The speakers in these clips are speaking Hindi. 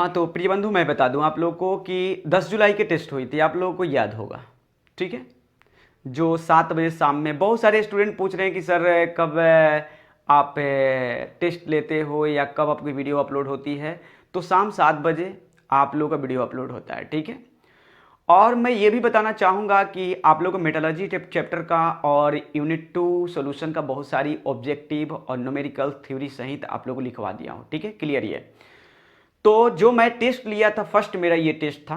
हाँ तो प्रिय बंधु मैं बता दूं आप लोगों को कि 10 जुलाई के टेस्ट हुई थी, आप लोगों को याद होगा, ठीक है। जो 7 बजे शाम में बहुत सारे स्टूडेंट पूछ रहे हैं कि सर कब आप टेस्ट लेते हो या कब आपकी वीडियो अपलोड होती है। तो शाम 7 बजे आप लोगों का वीडियो अपलोड होता है, ठीक है। और मैं ये भी बताना चाहूँगा कि आप लोगों को मेटालर्जी चैप्टर का और यूनिट 2 सॉल्यूशन का बहुत सारी ऑब्जेक्टिव और न्यूमेरिकल थ्योरी सहित आप लोगों को लिखवा दिया हूँ, ठीक है, क्लियर ये। तो जो मैं टेस्ट लिया था, फर्स्ट मेरा ये टेस्ट था,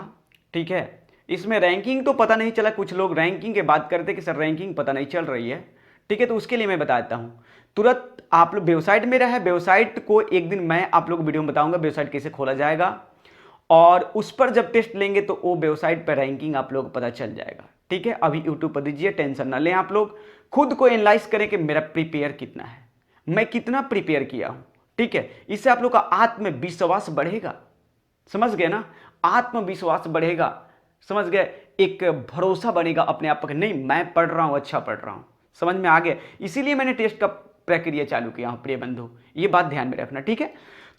ठीक है। इसमें रैंकिंग तो पता नहीं चला, कुछ लोग रैंकिंग के बात करते कि सर रैंकिंग पता नहीं चल रही है, ठीक है। तो उसके लिए मैं बताता हूँ तुरंत। आप लोग वेबसाइट में रहे, वेबसाइट को एक दिन मैं आप लोग को वीडियो में बताऊंगा वेबसाइट कैसे खोला जाएगा, और उस पर जब टेस्ट लेंगे तो वो वेबसाइट पर रैंकिंग आप लोग को पता चल जाएगा, ठीक है। अभी यूट्यूब पर दीजिए, टेंशन ना लें, आप लोग खुद को एनालाइज करें कि मेरा प्रिपेयर कितना है, मैं कितना प्रिपेयर किया हूं, ठीक है। इससे आप लोग का आत्मविश्वास बढ़ेगा, समझ गए ना, आत्मविश्वास बढ़ेगा, समझ गए, एक भरोसा बनेगा अपने आप पर, नहीं मैं पढ़ रहा हूं, अच्छा पढ़ रहा हूं, समझ में आ गया। इसीलिए मैंने टेस्ट का प्रक्रिया चालू किया हूं प्रिय बंधु, ये बात ध्यान में रखना, ठीक है।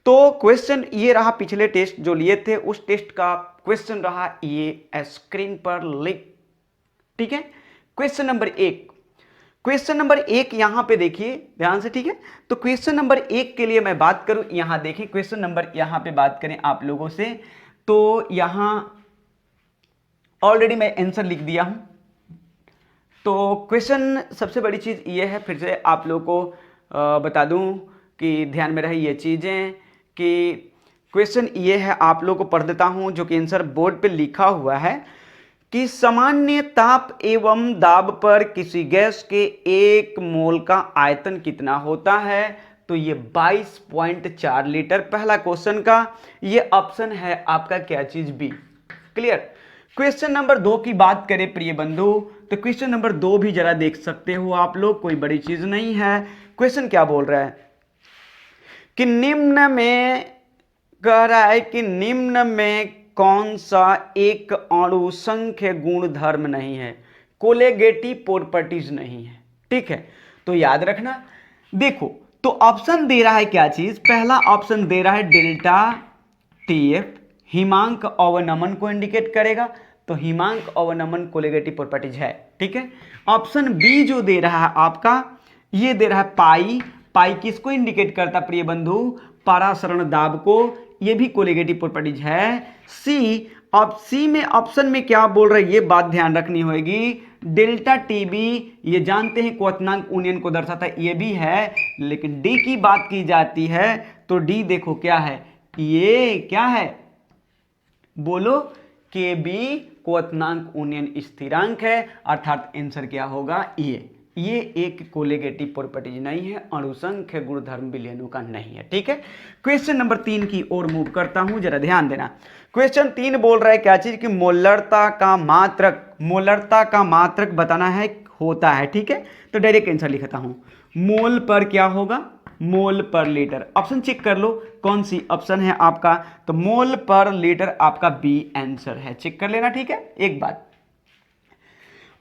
तो क्वेश्चन ये रहा, पिछले टेस्ट जो लिए थे उस टेस्ट का क्वेश्चन रहा ये स्क्रीन पर लिख, ठीक है। क्वेश्चन नंबर 1, क्वेश्चन नंबर 1 यहां पे देखिए ध्यान से, ठीक है। तो क्वेश्चन नंबर 1 के लिए मैं बात करूं, यहां देखें क्वेश्चन नंबर, यहां पे बात करें आप लोगों से, तो यहां ऑलरेडी मैं आंसर लिख दिया हूं। तो क्वेश्चन सबसे बड़ी चीज ये है, फिर से आप लोगों को बता दूं कि ध्यान में रहे ये चीजें, कि क्वेश्चन ये है, आप लोगों को पढ़ देता हूं जो कि आंसर बोर्ड पे लिखा हुआ है कि सामान्य ताप एवं दाब पर किसी गैस के 1 मोल का आयतन कितना होता है। तो ये 22.4 लीटर पहला क्वेश्चन का ये ऑप्शन है आपका, क्या चीज बी, क्लियर। क्वेश्चन नंबर 2 की बात करें प्रिय बंधु, तो क्वेश्चन नंबर 2 भी जरा देख सकते हो आप लोग, कोई बड़ी चीज नहीं है। क्वेश्चन क्या बोल रहा है कि निम्न में, कह रहा है कि निम्न में कौन सा एक अणु संख्य गुण धर्म नहीं है, कोलेगेटिव प्रॉपर्टीज नहीं है, ठीक है। तो याद रखना, देखो तो ऑप्शन दे रहा है क्या चीज, पहला ऑप्शन दे रहा है डेल्टा टीएफ, हिमांक अवनमन को इंडिकेट करेगा, तो हिमांक अवनमन कोलेगेटिव प्रॉपर्टीज है, ठीक है। ऑप्शन बी जो दे रहा है आपका, ये दे रहा है पाई, पाई किसको इंडिकेट करता प्रिय बंधु, परासरण दाब को, ये भी कोलिगेटिव प्रॉपर्टीज है। सी, अब सी में ऑप्शन में क्या बोल रहे हैं ये बात ध्यान रखनी होगी, डेल्टा टीबी ये जानते हैं क्वथनांक यूनियन को दर्शाता है, ये भी है, लेकिन डी की बात की जाती है तो डी देखो क्या है, ये क्या है, बोलो, के बी क्वथनांक यूनियन स्थिरांक है, अर्थात आंसर क्या होगा ये एक कोलिगेटिव प्रॉपर्टीज नहीं है, अणुसंख्य गुणधर्म विलयनों का नहीं है, ठीक है। क्वेश्चन नंबर 3 की ओर मूव करता हूं, जरा ध्यान देना। क्वेश्चन 3 बोल रहा है क्या चीज, कि मोलरता का मात्रक, मोलरता का मात्रक बताना है, होता है, ठीक है। तो डायरेक्ट आंसर लिखता हूं, मोल पर क्या होगा, मोल पर लीटर, ऑप्शन चेक कर लो कौन सी ऑप्शन है आपका, तो मोल पर लीटर आपका बी आंसर है, चेक कर लेना, ठीक है। एक बात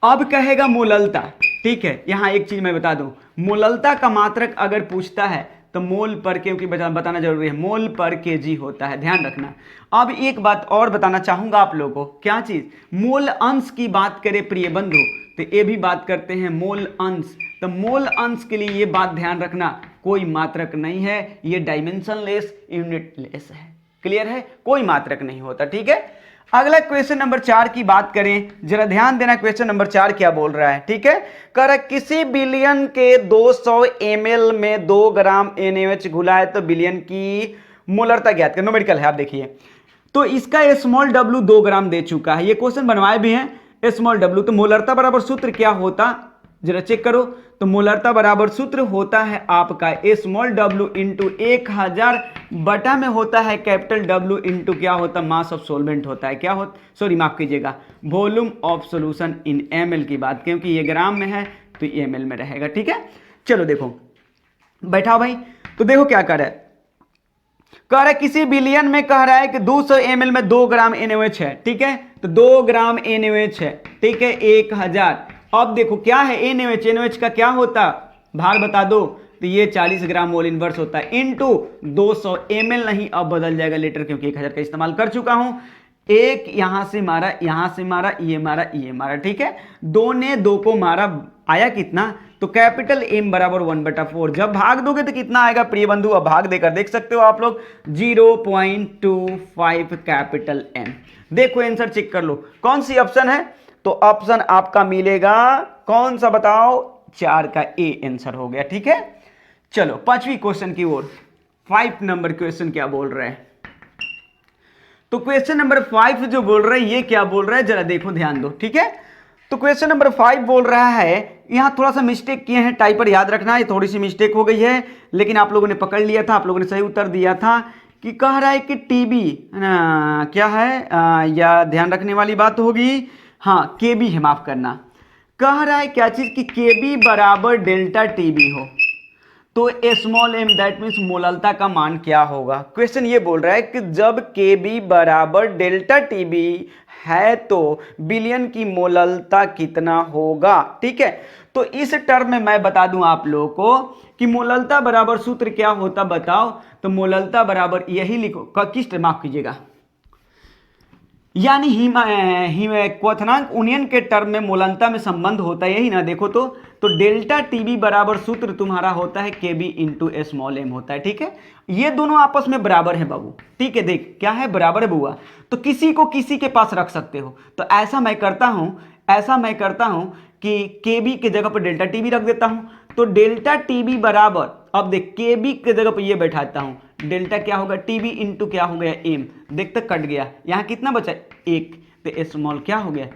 अब कहेगा मोललता, ठीक है। यहां एक चीज मैं बता दूं, मोललता का मात्रक अगर पूछता है तो मोल पर, क्योंकि बताना जरूरी है, मोल पर केजी होता है, ध्यान रखना। अब एक बात और बताना चाहूंगा आप लोगों को, क्या चीज, मोल अंश की बात करें प्रिय बंधु, तो ये भी बात करते हैं मोल अंश, तो मोल अंश के लिए ये बात ध्यान रखना, कोई मात्रक नहीं है, ये डायमेंशन लेस, यूनिट लेस है, क्लियर है, कोई मात्रक नहीं होता, ठीक है। अगला क्वेश्चन नंबर 4 की बात करें, जरा ध्यान देना, क्वेश्चन नंबर 4 क्या बोल रहा है, ठीक है। कर किसी बिलियन के 200 ml में 2 ग्राम NaOH घुला है तो बिलियन की मोलरता ज्ञात करें, न्यूमेरिकल है, आप देखिए। तो इसका स्मॉल w 2 ग्राम दे चुका है, ये क्वेश्चन बनवाए भी हैं, स्मॉल w, तो मोलरता बराबर सूत्र क्या होता, जरा चेक करो, तो मोलरता बराबर सूत्र होता है आपका स्मॉल w इंटू 1000 बटा में होता है कैपिटल W इंटू क्या होता है, मास ऑफ सोलवेंट होता है, क्या होता, सॉरी माफ कीजिएगा, volume of solution in ml की बात, क्योंकि ये ग्राम में है तो ml में रहेगा, ठीक है। चलो देखो बैठाओ भाई, तो देखो क्या कर रहा है, कह रहा है किसी बिलियन में, कह रहा है कि 200 ml में 2 ग्राम NaOH है, ठीक है, तो 2 ग्राम NaOH है, ठीक है, 1000। अब देखो क्या है NaOH, NaOH का क्या होता, भार बता दो, तो ये 40 ग्राम मोल इनवर्स होता है इनटू 200 ml, नहीं अब बदल जाएगा लीटर क्योंकि 1000 का इस्तेमाल कर चुका हूं। एक यहां से मारा, यहां से मारा, ये मारा, ये मारा, ठीक है, दो ने दो को मारा, आया कितना, तो कैपिटल M बराबर 1/4। जब भाग दोगे तो कितना आएगा प्रिय बंधु, अब भाग देकर देख सकते हो आप लोग, 0.25 कैपिटल M। देखो आंसर चेक कर लो कौन सी ऑप्शन है, तो ऑप्शन आपका मिलेगा कौन सा बताओ, 4 का A आंसर हो गया। ठीक है, चलो 5वीं क्वेश्चन की ओर। 5 नंबर क्वेश्चन क्या बोल रहे हैं, तो क्वेश्चन नंबर 5 जो बोल रहे हैं ये क्या बोल रहा है, जरा देखो ध्यान दो। ठीक है, तो क्वेश्चन नंबर 5 बोल रहा है, यहां थोड़ा सा मिस्टेक किए हैं, टाइपर याद रखना, ये थोड़ी सी मिस्टेक हो गई है, लेकिन आप लोगों ने पकड़ लिया था, आप लोगों ने सही उत्तर दिया था कि कह रहा है कि टीबी क्या है, या ध्यान रखने वाली बात होगी, हाँ केबी है, माफ करना, कह रहा है क्या चीज कि केबी बराबर डेल्टा टीबी हो, तो स्मॉल एम दैट मीन्स मोललता का मान क्या होगा। क्वेश्चन ये बोल रहा है कि जब केबी बराबर डेल्टा टीबी है तो बिलियन की मोललता कितना होगा। ठीक है, तो इस टर्म में मैं बता दूं आप लोगों को कि मोललता बराबर सूत्र क्या होता बताओ, तो मोललता बराबर यही लिखो, किस माफ कीजिएगा, यानी क्वथनांक उन्नयन के टर्म में मोललता में संबंध होता है, यही ना, देखो तो डेल्टा टीबी बराबर सूत्र तुम्हारा होता है केबी इंटू स्मॉल एम होता है। ठीक है, ये दोनों आपस में बराबर है बाबू। ठीक है, देख क्या है, बराबर है बुआ, तो किसी को किसी के पास रख सकते हो, तो ऐसा मैं करता हूं कि केबी के जगह पर डेल्टा टीबी रख देता हूं, तो डेल्टा टीबी बराबर, अब देख केबी के जगह पर ये बैठाता हूं, डेल्टा क्या होगा, टीबी इंटू क्या हो गया एम, देख तक कट गया, यहां कितना बचा, 1, तो स्मॉल क्या हो गया,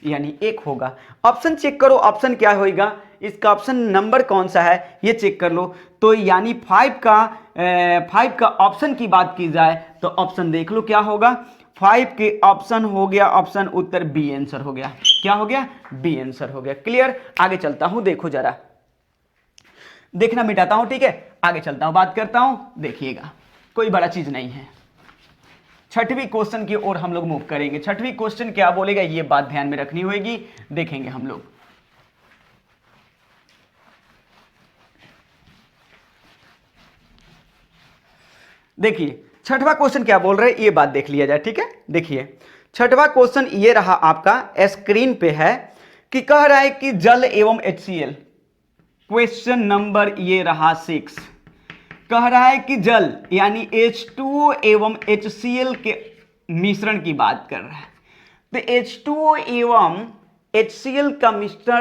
यानी 1 होगा। ऑप्शन चेक करो, ऑप्शन क्या होगा, इसका ऑप्शन नंबर कौन सा है ये चेक कर लो, तो यानी 5 का ऑप्शन की बात की जाए तो ऑप्शन देख लो क्या होगा, 5 के ऑप्शन हो गया, ऑप्शन उत्तर बी आंसर हो गया, क्या हो गया, बी आंसर हो गया। क्लियर, आगे चलता हूं, देखो जरा, देखना मिटाता हूं, ठीक है, आगे चलता हूं, बात करता हूं, देखिएगा कोई बड़ा चीज नहीं है। 6वीं क्वेश्चन की ओर हम लोग मूव करेंगे। 6वीं क्वेश्चन क्या बोलेगा ये बात ध्यान में रखनी होगी, देखेंगे हम लोग। देखिए 6वां क्वेश्चन क्या बोल रहे हैं ये बात देख लिया जाए। ठीक है, देखिए 6वां क्वेश्चन ये रहा आपका, स्क्रीन पे है कि कह रहा है कि जल एवं HCl, क्वेश्चन नंबर ये रहा 6, कह रहा है कि जल यानी H2O एवं HCl के मिश्रण की बात कर रहा है, तो H2O एवं HCl का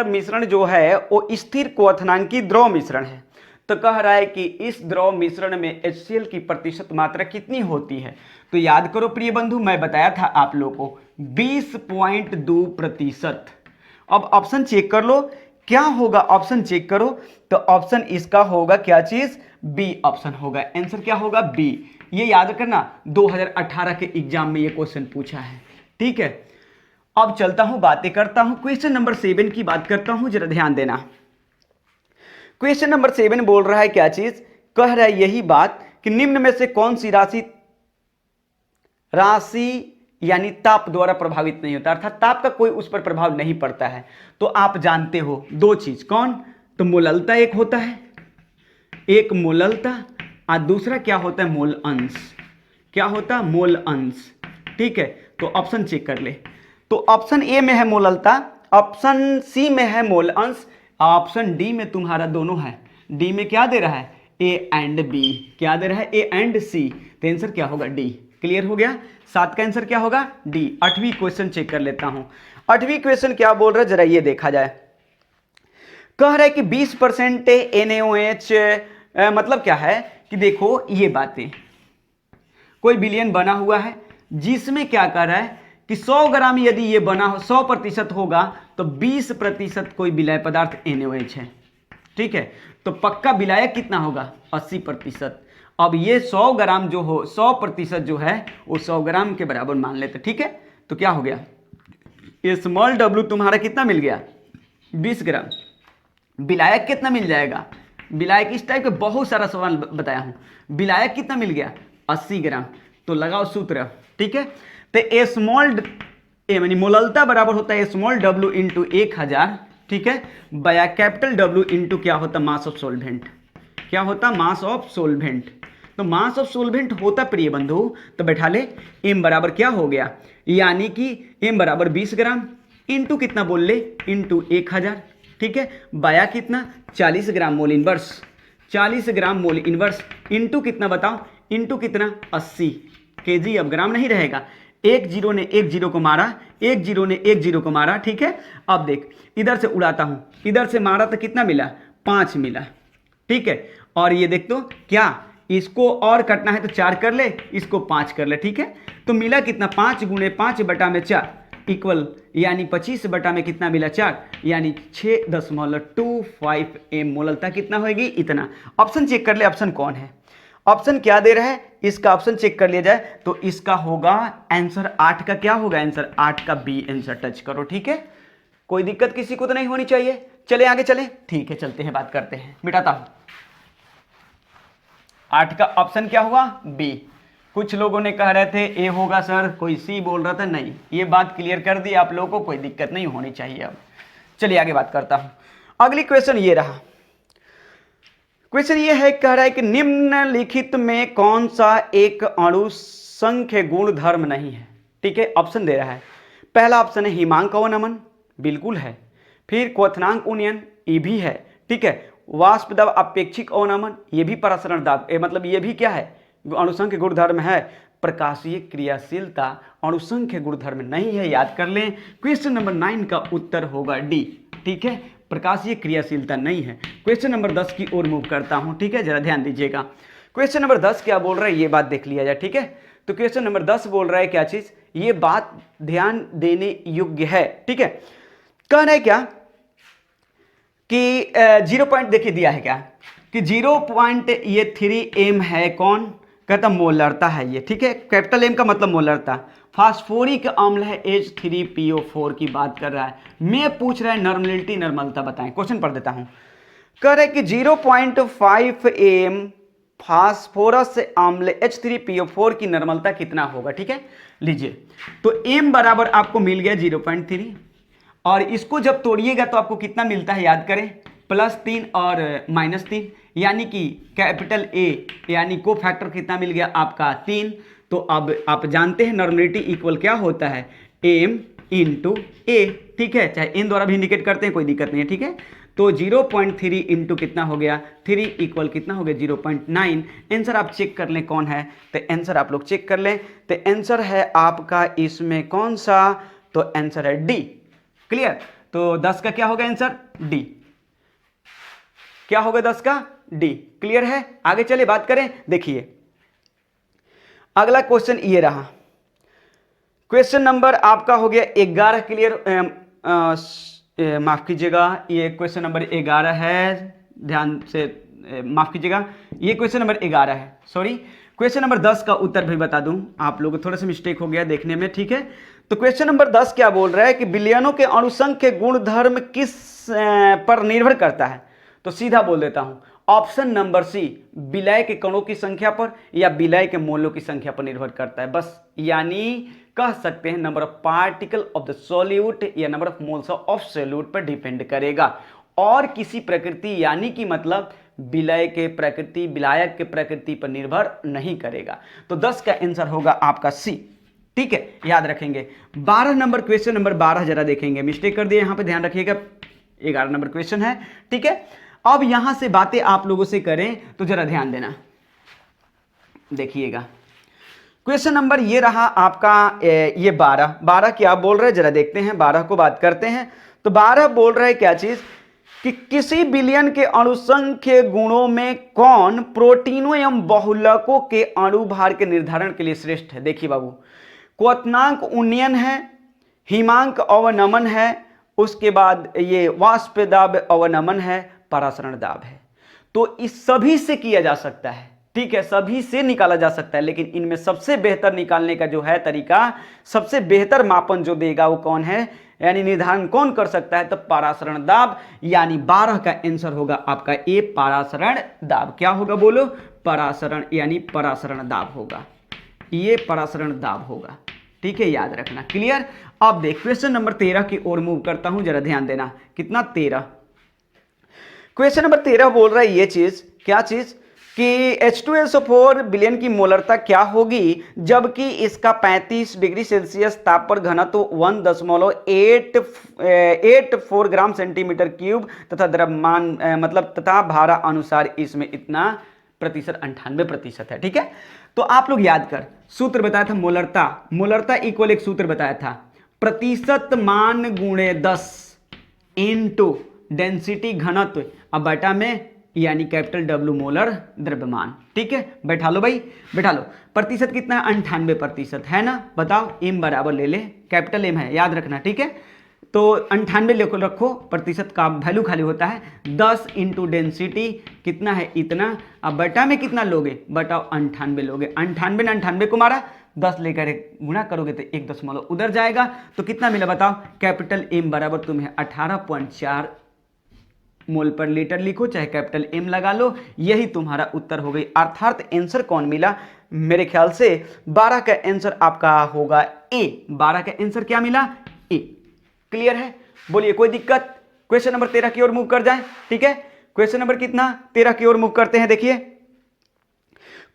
मिश्रण जो है वो स्थिर क्वथनांकी द्रव मिश्रण है, तो कह रहा है कि इस द्रव मिश्रण में HCl की प्रतिशत मात्रा कितनी होती है, तो याद करो प्रिय बंधु, मैं बताया था आप लोगों को 20.2%। अब ऑप्शन चेक कर लो क्या होगा, ऑप्शन चेक करो, तो ऑप्शन इसका होगा क्या चीज, बी ऑप्शन होगा, आंसर क्या होगा, बी। ये याद करना 2018 के एग्जाम में ये क्वेश्चन पूछा है। ठीक है, अब चलता हूं, बातें करता हूं, क्वेश्चन नंबर 7 की बात करता हूं, जरा ध्यान देना। क्वेश्चन नंबर 7 बोल रहा है क्या चीज, कह रहा है यही बात कि निम्न में से कौन सी राशि यानी ताप द्वारा प्रभावित नहीं होता, अर्थात ताप का कोई उस पर प्रभाव नहीं पड़ता है, तो आप जानते हो दो चीज, कौन, तो मोललता एक होता है, एक मोललता, और दूसरा क्या होता है, मोल अंश, क्या होता है, मोल अंश। ठीक है, तो ऑप्शन चेक कर ले, तो ऑप्शन ए में है मोललता, ऑप्शन सी में है मोल अंश, ऑप्शन डी में तुम्हारा दोनों है, डी में क्या दे रहा है, ए एंड बी, क्या दे रहा है, ए एंड सी, तो आंसर क्या होगा, डी। क्लियर हो गया, 7 का आंसर क्या होगा, डी। 8वीं क्वेश्चन चेक कर लेता हूं, 8वीं क्वेश्चन क्या बोल रहा है जरा ये देखा जाए, कह रहा है कि 20% NaOH, मतलब क्या है कि देखो ये बातें, कोई बिलियन बना हुआ है जिसमें क्या कर रहा है कि 100 ग्राम यदि ये बना हो 100% होगा तो 20% कोई विलायक पदार्थ NaOH है। ठीक है, तो पक्का विलायक कितना होगा, 80%। अब ये 100 ग्राम जो हो, 100% जो है वो 100 ग्राम के बराबर मान लेते। ठीक है, तो क्या हो गया, ये स्मॉल डब्ल्यू तुम्हारा कितना मिल गया, 20 ग्राम, विलायक कितना मिल जाएगा, विलायक इस टाइप के बहुत सारा सवाल बताया हूं, विलायक कितना मिल गया, 80 ग्राम, तो लगाओ सूत्र। ठीक है, तो ए स्मॉल यानी मोललता बराबर होता है स्मॉल डब्ल्यू इंटू 1000, ठीक है, बाया कैपिटल डब्ल्यू इंटू क्या होता है, मास ऑफ सॉल्वेंट। क्या होता? Mass of सोल्वेंट। तो मास ऑफ सोल्वेंट होता प्रिय बंधु, तो बैठा ले m बराबर क्या हो गया, यानी कि m बराबर 20 ग्राम इंटू कितना बोल ले, इंटू 1000, ठीक है। बाया कितना 40 ग्राम मोल इनवर्स, 40 ग्राम मोल इनवर्स इंटू कितना बताओ, इंटू कितना 80 केजी। अब ग्राम नहीं रहेगा, एक जीरो ने एक जीरो को मारा, एक जीरो ने एक जीरो को मारा, ठीक है। अब देख इधर से उड़ाता हूं, इधर से मारा तो कितना मिला, 5 मिला, ठीक है। और ये देख तो क्या, इसको और कटना है तो 4 कर ले, इसको 5 कर ले, ठीक है। तो मिला कितना, 5 गुणे 5 बटा में 4 इक्वल, यानी 25 बटा में कितना मिला 4, यानी 6.25 m मोललता कितना होगी, इतना। ऑप्शन चेक कर ले, ऑप्शन कौन है, ऑप्शन क्या दे रहा है, इसका ऑप्शन चेक कर लिया जाए तो इसका होगा आंसर 8 का क्या होगा, आंसर 8 का बी आंसर टच करो, ठीक है। कोई दिक्कत किसी को तो नहीं होनी चाहिए। चले आगे चले, ठीक है, चलते हैं, बात करते हैं, मिटाता हूं। 8 का ऑप्शन क्या हुआ, बी। कुछ लोगों ने कह रहे थे ए होगा सर, कोई सी बोल रहा था, नहीं, ये बात क्लियर कर दी आप लोगों को, कोई दिक्कत नहीं होनी चाहिए। अब चलिए आगे बात करता हूं। अगली क्वेश्चन ये रहा, क्वेश्चन ये है, कह रहा है कि निम्नलिखित में कौन सा एक अणु संख्य गुण धर्म नहीं है, ठीक है। ऑप्शन दे रहा है, पहला ऑप्शन है हिमांक अवनमन, बिल्कुल है। फिर क्वथनांक उन्नयन, ये भी है, ठीक है। वाष्प दाब अपेक्षिक अवनमन, ये भी परासरण दाब, मतलब ये भी क्या है, अणुसंख्य गुणधर्म है। प्रकाशीय क्रियाशीलता अणुसंख्य गुणधर्म नहीं है, याद कर लें। क्वेश्चन नंबर 9 का उत्तर होगा डी, ठीक है, प्रकाशीय क्रियाशीलता नहीं है। क्वेश्चन नंबर 10 की ओर मूव करता हूं, ठीक है, जरा ध्यान दीजिएगा। क्वेश्चन नंबर 10 क्या बोल रहा है, ये बात देख लिया जाए, ठीक है। तो क्वेश्चन नंबर 10 बोल रहा है क्या चीज, ये बात ध्यान देने योग्य है, ठीक है। कहना है क्या कि 0 पॉइंट देखिए दिया है क्या, कि 0.3 m है, कौन कहता, मोलरता है ये, ठीक है। कैपिटल M का मतलब मोलरता। फास्फोरिक अम्ल है H3PO4 की बात कर रहा है। मैं पूछ रहा है नॉर्मलिटी, नॉर्मलता बताएं। क्वेश्चन पढ़ देता हूं, कह रहे कि 0.5 m फास्फोरस अम्ल H3PO4 की नॉर्मलता कितना होगा, ठीक है। लीजिए, तो m बराबर आपको मिल गया 0.3, और इसको जब तोड़िएगा तो आपको कितना मिलता है, याद करें, +3 और -3, यानी कि कैपिटल A यानी को फैक्टर कितना मिल गया आपका 3। तो अब आप जानते हैं नॉर्मलिटी इक्वल क्या होता है, m इंटू ए, ठीक है, चाहे n द्वारा भी इंडिकेट करते हैं, कोई दिक्कत नहीं है, ठीक है। तो 0.3 इंटू कितना हो गया 3 इक्वल कितना हो गया 0.9। आंसर आप चेक कर लें कौन है, तो आंसर आप लोग चेक कर लें, तो आंसर है आपका इसमें कौन सा, तो आंसर है डी। क्लियर, तो 10 का क्या होगा आंसर, डी। क्या होगा 10 का, डी। क्लियर है, आगे चले बात करें। देखिए अगला क्वेश्चन ये रहा, क्वेश्चन नंबर आपका हो गया 11। क्लियर, माफ कीजिएगा, ये क्वेश्चन नंबर 11 है, ध्यान से माफ कीजिएगा, ये क्वेश्चन नंबर 11 है, सॉरी। क्वेश्चन नंबर 10 का उत्तर भी बता दूं, आप लोगों को थोड़ा सा मिस्टेक हो गया देखने में, ठीक है। तो क्वेश्चन नंबर 10 क्या बोल रहा है कि विलयनों के अणुसंख्य गुणधर्म किस पर निर्भर करता है, तो सीधा बोल देता हूं, ऑप्शन नंबर सी, विलय के कणों की संख्या पर या विलय के मोलों की संख्या पर निर्भर करता है, बस। यानी कह सकते हैं number of particle of the solute या number of moles of solute पर डिपेंड करेगा, और किसी प्रकृति यानी कि मतलब विलय के प्रकृति, विलायक के प्रकृति पर निर्भर नहीं करेगा। तो 10 का आंसर होगा आपका सी, ठीक है, याद रखेंगे। 12 नंबर क्वेश्चन नंबर 12 जरा देखेंगे, मिस्टेक कर दिए यहां पे, ध्यान रखिएगा, 11 नंबर क्वेश्चन है, ठीक है। अब यहां से बातें आप लोगों से करें तो जरा ध्यान देना, देखिएगा। क्वेश्चन नंबर ये रहा आपका, ये 12 क्या बोल रहे हैं, जरा देखते हैं, 12 को बात करते हैं। तो 12 बोल रहे हैं क्या चीज, कि किसी विलयन के अणुसंख्य गुणों में कौन प्रोटीनों एवं बहुलकों के अणुभार के निर्धारण के लिए श्रेष्ठ है। देखिए बाबू, क्वथनांक उन्नयन है, हिमांक अवनमन है, उसके बाद ये वाष्प दाब अवनमन है, परासरण दाब है। तो इस सभी से किया जा सकता है, ठीक है, सभी से निकाला जा सकता है, लेकिन इनमें सबसे बेहतर निकालने का जो है तरीका, सबसे बेहतर मापन जो देगा वो कौन है, यानी निर्धारण कौन कर सकता है, तो परासरण दाब, यानी 12 का आंसर होगा आपका ए, परासरण दाब। क्या होगा बोलो, परासरण, यानी परासरण दाब होगा, ये परासरण दाब होगा, ठीक है, याद रखना। क्लियर। अब देख क्वेश्चन नंबर 13 की ओर मूव करता हूं, जरा ध्यान देना, कितना 13। क्वेश्चन नंबर 13 बोल रहा है ये चीज, क्या चीज कि H2SO4 विलयन की मोलरता क्या होगी जबकि इसका 35 डिग्री सेल्सियस ताप पर घनत्व 1.84 ग्राम सेंटीमीटर क्यूब तथा द्रव्यमान मतलब तथा भारा अनुसार इसमें इतना प्रतिशत 98% है। ठीक है, तो आप लोग याद कर, सूत्र बताया था मोलरता, मोलरता इक्वल एक सूत्र बताया था प्रतिशत मान गुणे 10 इनटू डेंसिटी घनत्व अब बटा में यानी कैपिटल डब्ल्यू मोलर द्रव्यमान। ठीक है, बैठा लो भाई, बैठा लो। प्रतिशत कितना है? 98% है ना। बताओ, एम बराबर ले ले, कैपिटल एम है, याद रखना। ठीक है, तो 98 रखो, प्रतिशत का वैल्यू खाली होता है 10 इंटू डेंसिटी कितना है इतना, अब बटा में कितना लोगे? बताओ 98 लोगे। 98 को मारा 10 लेकर गुणा करोगे तो 1 उधर जाएगा, तो कितना मिला बताओ? कैपिटल एम बराबर तुम्हें 18.4 मोल पर लीटर लिखो, चाहे कैपिटल एम लगा लो, यही तुम्हारा उत्तर हो गई। अर्थात आंसर कौन मिला? मेरे ख्याल से 12 का आंसर आपका होगा ए। 12 का आंसर क्या मिला? ए। क्लियर है? बोलिए, कोई दिक्कत? क्वेश्चन नंबर 13 की ओर मूव कर जाए। ठीक है, क्वेश्चन नंबर कितना? 13 की ओर मूव करते हैं। देखिए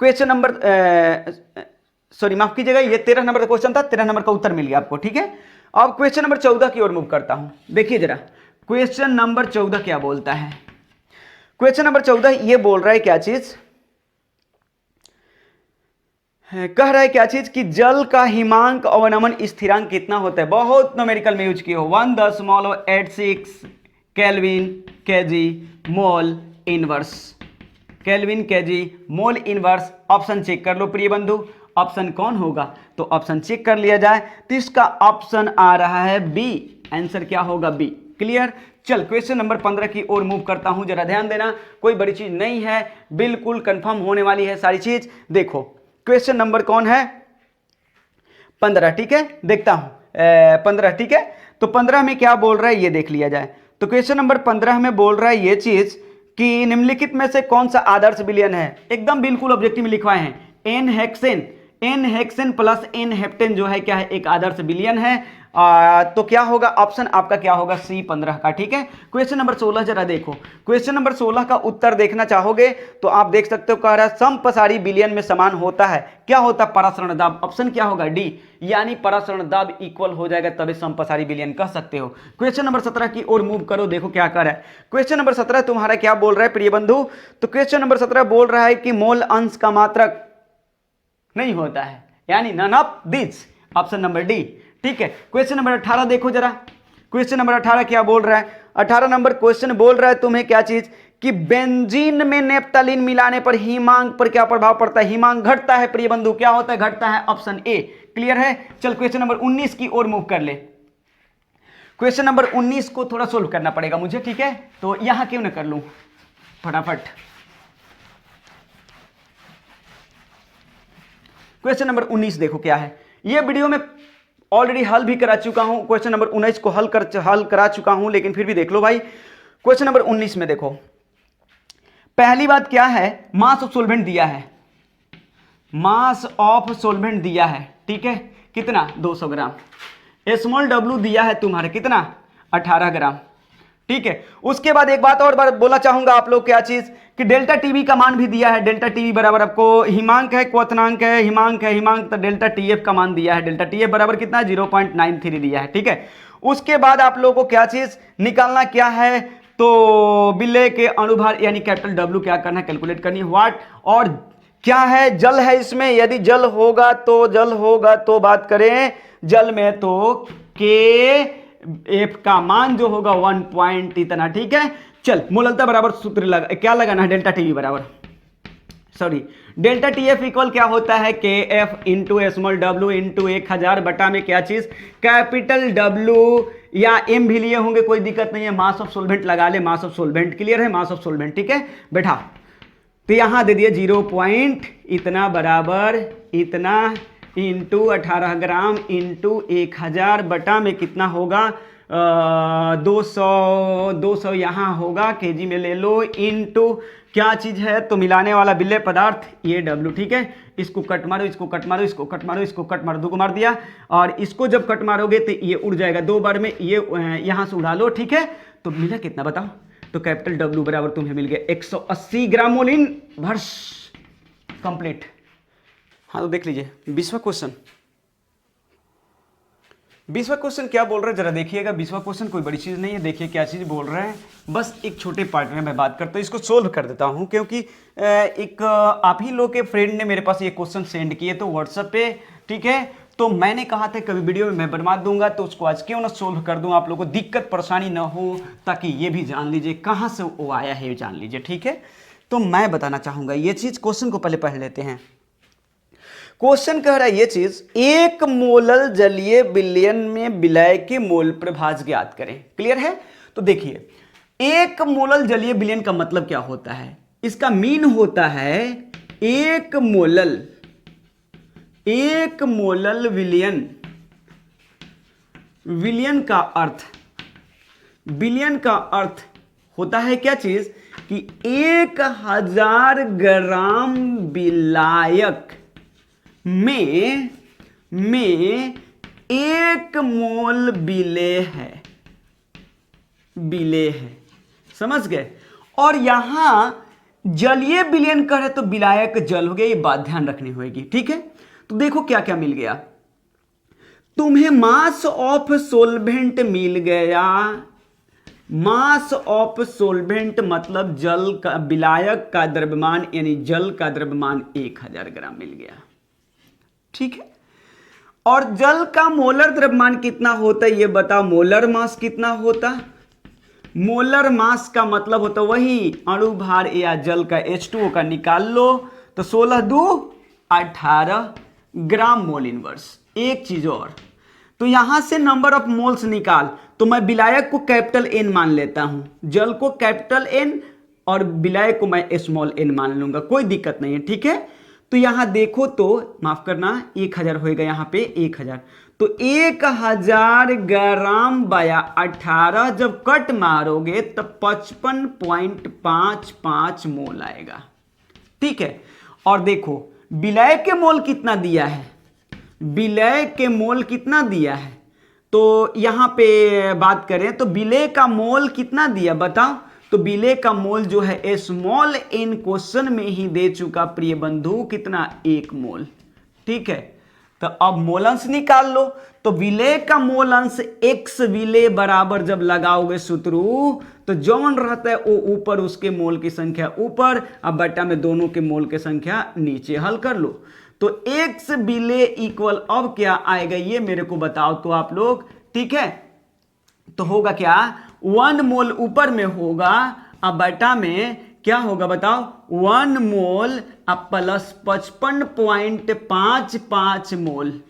क्वेश्चन नंबर सॉरी माफ कीजिएगा, ये 13 नंबर का क्वेश्चन था, 13 नंबर का उत्तर मिल गया आपको। ठीक है, अब क्वेश्चन नंबर 14 की ओर मूव करता हूं। देखिए जरा क्वेश्चन नंबर 14 क्या बोलता है। क्वेश्चन नंबर 14 ये बोल रहा है क्या चीज, कह रहा है क्या चीज कि जल का हिमांक अवनमन स्थिरांक कितना होता है। बहुत न्यूमेरिकल में यूज किए हो, 1.86 kelvin KG mole inverse, kelvin KG mole inverse. Option check कर लो प्रिय बंधु, ऑप्शन कौन होगा? तो ऑप्शन चेक कर लिया जाए तो इसका ऑप्शन आ रहा है बी। आंसर क्या होगा? बी। क्लियर? चल क्वेश्चन नंबर 15 की ओर मूव करता हूं, जरा ध्यान देना, कोई बड़ी चीज नहीं है, बिल्कुल कंफर्म होने वाली है सारी चीज। देखो क्वेश्चन नंबर कौन है? 15। ठीक है, देखता हूं 15। ठीक है, तो 15 में क्या बोल रहा है ये देख लिया जाए। तो क्वेश्चन नंबर 15 में बोल रहा है ये चीज कि निम्नलिखित में से कौन सा आदर्श विलयन है। एकदम बिल्कुल ऑब्जेक्टिव में लिखवाए हैं, N hexane plus N heptane जो है क्या है? एक आदर्श विलयन है। तो क्या होगा? ऑप्शन आपका क्या होगा? सी 15 का। ठीक है, क्वेश्चन नंबर 16 जरा देखो, क्वेश्चन नंबर 16 का उत्तर देखना चाहोगे तो आप देख सकते हो, कह रहा है समपसारी विलयन में समान होता है। क्या होता है? परासरण दाब। ऑप्शन क्या होगा? डी, यानी परासरण दाब इक्वल हो जाएगा तभी समपसारी विलयन कह सकते हो। क्वेश्चन नंबर 17 की ओर मूव करो, देखो क्या कर रहा है। क्वेश्चन नंबर 17 तुम्हारा क्या बोल रहा है प्रिय बंधु? तो क्वेश्चन नंबर 17 बोल रहा है कि मोल अंश का मात्रक नहीं होता है, यानी none of this, option number D. ठीक है, क्वेश्चन नंबर 18 देखो जरा, क्वेश्चन नंबर 18 क्या बोल रहा है? 18 नंबर क्वेश्चन बोल रहा है तुम्हें क्या चीज कि बेंजीन में नेप्थलीन मिलाने पर हिमांक पर क्या प्रभाव पड़ता है? हिमांक घटता है प्रिय बंधु। क्या होता है? घटता है, ऑप्शन ए। क्लियर है? चल क्वेश्चन नंबर 19 की ओर मूव कर ले। क्वेश्चन नंबर 19 को थोड़ा सोल्व करना पड़ेगा मुझे। ठीक है, तो यहां क्यों ना कर लूं फटाफट। क्वेश्चन नंबर 19 देखो क्या है। ये वीडियो में ऑलरेडी हल भी करा चुका हूं, क्वेश्चन नंबर 19 को हल करा चुका हूं, लेकिन फिर भी देख लो भाई। क्वेश्चन नंबर 19 में देखो, पहली बात क्या है? मास ऑफ सोल्वेंट दिया है, मास ऑफ सोल्वेंट दिया है। ठीक है, कितना? 200 ग्राम। स्मॉल डब्ल्यू दिया है तुम्हारे कितना? 18 ग्राम। ठीक है, उसके बाद एक बात और बोला चाहूंगा आप लोग, क्या चीज कि डेल्टा टीवी का मान भी दिया है। डेल्टा टीवी बराबर आपको हिमांक है, क्वथनांक है, हिमांक तो डेल्टा टीएफ का मान दिया है। डेल्टा टीएफ बराबर कितना? 0.93 दिया है। ठीक है, उसके बाद आप लोगों को क्या चीज निकालना क्या है? तो विलय के अणुभार यानी कैपिटल डब्ल्यू क्या करना है? कैलकुलेट करनी है। व्हाट और क्या है? जल है इसमें, यदि जल होगा तो बात करें जल में तो के एफ का मान जो होगा 1 पॉइंट इतना। ठीक है, चल मोललता बराबर सूत्र लगा, क्या लगाना है? डेल्टा टीवी बराबर सॉरी डेल्टा टीएफ इक्वल क्या होता है? के F into small W into 1000 बटा में क्या चीज? कैपिटल डब्ल्यू या एम भी लिए होंगे, कोई दिक्कत नहीं है। मास ऑफ सोल्वेंट लगा ले, मास ऑफ सोल्वेंट। क्लियर है? Mass of सोल्वेंट। ठीक है बैठा, तो यहां दे दिए 0 पॉइंट इतना बराबर इतना इंटू 18 ग्राम इंटू 1000 बटा में कितना होगा? 200 यहाँ होगा, केजी में ले लो, इंटू क्या चीज है? तो मिलाने वाला विलेय पदार्थ ये डब्ल्यू। ठीक है, इसको कट मारो, इसको कट मारो, इसको कट मारो, इसको कट मारो, 2 को मार दिया। और इसको जब कट मारोगे तो ये उड़ जाएगा 2 बार में, ये यहाँ से उड़ा लो। ठीक है, तो मिला कितना बताओ? तो कैपिटल W बराबर तुम्हें मिल गया 180 ग्राम मोल इन वर्ष। कंप्लीट। हाँ तो देख लीजिए 20वां क्वेश्चन। 20वां क्वेश्चन क्या बोल रहा है जरा देखिएगा। 20वां क्वेश्चन कोई बड़ी चीज नहीं है, देखिए क्या चीज बोल रहा है। बस एक छोटे पार्ट में मैं बात करता हूँ, इसको सोल्व कर देता हूँ, क्योंकि एक आप ही लोग के फ्रेंड ने मेरे पास ये क्वेश्चन सेंड किए तो व्हाट्सएप पे, ठीक है। तो मैंने कहा था कभी वीडियो में मैं बनवा दूंगा, तो उसको आज क्यों ना सोल्व कर दूं, आप लोगों को दिक्कत परेशानी ना हो, ताकि ये भी जान लीजिए कहाँ से वो आया है, जान लीजिए, ठीक है। तो मैं बताना चाहूंगा ये चीज, क्वेश्चन को पहले पढ़ लेते हैं। क्वेश्चन कह रहा है ये चीज, एक मोलल जलीय विलयन में विलय के मोल प्रभाज ज्ञात करें। क्लियर है? तो देखिए एक मोलल जलीय विलयन का मतलब क्या होता है, इसका मीन होता है एक मोलल विलयन। विलयन का अर्थ होता है क्या चीज कि 1000 ग्राम विलायक में 1 मोल विलेय है। समझ गए? और यहां जलीय विलयन कर है तो विलायक जल हो गया, ये बात ध्यान रखनी होगी, ठीक है। तो देखो क्या क्या मिल गया तुम्हें, मास ऑफ सोलवेंट मिल गया। मास ऑफ सोलवेंट मतलब जल का, विलायक का द्रव्यमान यानी जल का द्रव्यमान 1000 ग्राम मिल गया, ठीक है। और जल का मोलर द्रव्यमान कितना होता है ये बताओ, मोलर मास कितना होता। मोलर मास का मतलब होता वही अणु भार या जल का H2O का निकाल लो, तो 16 दूनी 18 ग्राम मोल इनवर्स। एक चीज और, तो यहां से नंबर ऑफ मोल्स निकाल, तो मैं विलायक को कैपिटल N मान लेता हूं, जल को कैपिटल N और विलायक को मैं स्मॉल n मान लूंगा, कोई दिक्कत नहीं है, ठीक है। तो यहां देखो तो माफ करना 1000 होएगा, यहां पे 1000, तो 1000 ग्राम बाया 18 जब कट मारोगे तब 55.55 मोल आएगा, ठीक है। और देखो विलय के मोल कितना दिया है, विलय के मोल कितना दिया है, तो यहां पे बात करें तो विलय का मोल कितना दिया बताओ, तो विलय का मोल जो है स्मॉल n क्वेश्चन में ही दे चुका प्रिय बंधु, कितना 1 मोल, ठीक है। तो अब मोल अंश निकाल लो, तो विलय का मोल अंश x विलय बराबर जब लगाओगे सूत्रु, तो जौन रहता है वो ऊपर उसके मोल की संख्या ऊपर, अब बटा में दोनों के मोल की संख्या नीचे, हल कर लो। तो x विलय इक्वल अब क्या आएगा ये मेरे को बताओ तो आप लोग, ठीक है। तो होगा क्या, 1 मोल ऊपर में होगा, अब बटा में क्या होगा बताओ, 1 मोल अब प्लस 55.55 मोल।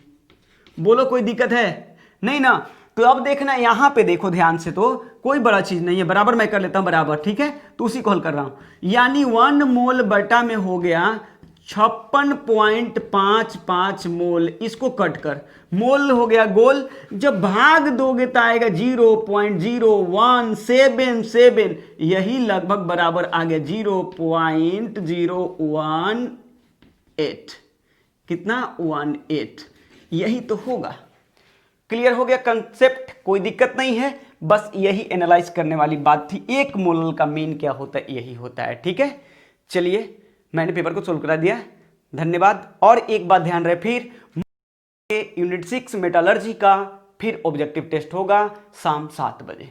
बोलो कोई दिक्कत है? नहीं ना। तो अब देखना यहां पे देखो ध्यान से, तो कोई बड़ा चीज नहीं है, बराबर मैं कर लेता हूं बराबर, ठीक है। तो उसी को हल कर रहा हूं, यानी 1 मोल बटा में हो गया 56.55 मोल, इसको कट कर मोल हो गया गोल, जब भाग दोगे तो आएगा 0.0177, यही लगभग बराबर आ गया 0.018, कितना 18, यही तो होगा। क्लियर हो गया कंसेप्ट, कोई दिक्कत नहीं है, बस यही एनालाइज करने वाली बात थी, एक मोल का मीन क्या होता है, यही होता है, ठीक है। चलिए मैंने पेपर को सोल्व करा दिया, धन्यवाद। और एक बात ध्यान रहे, फिर यूनिट 6 मेटालर्जी का फिर ऑब्जेक्टिव टेस्ट होगा शाम 7 बजे।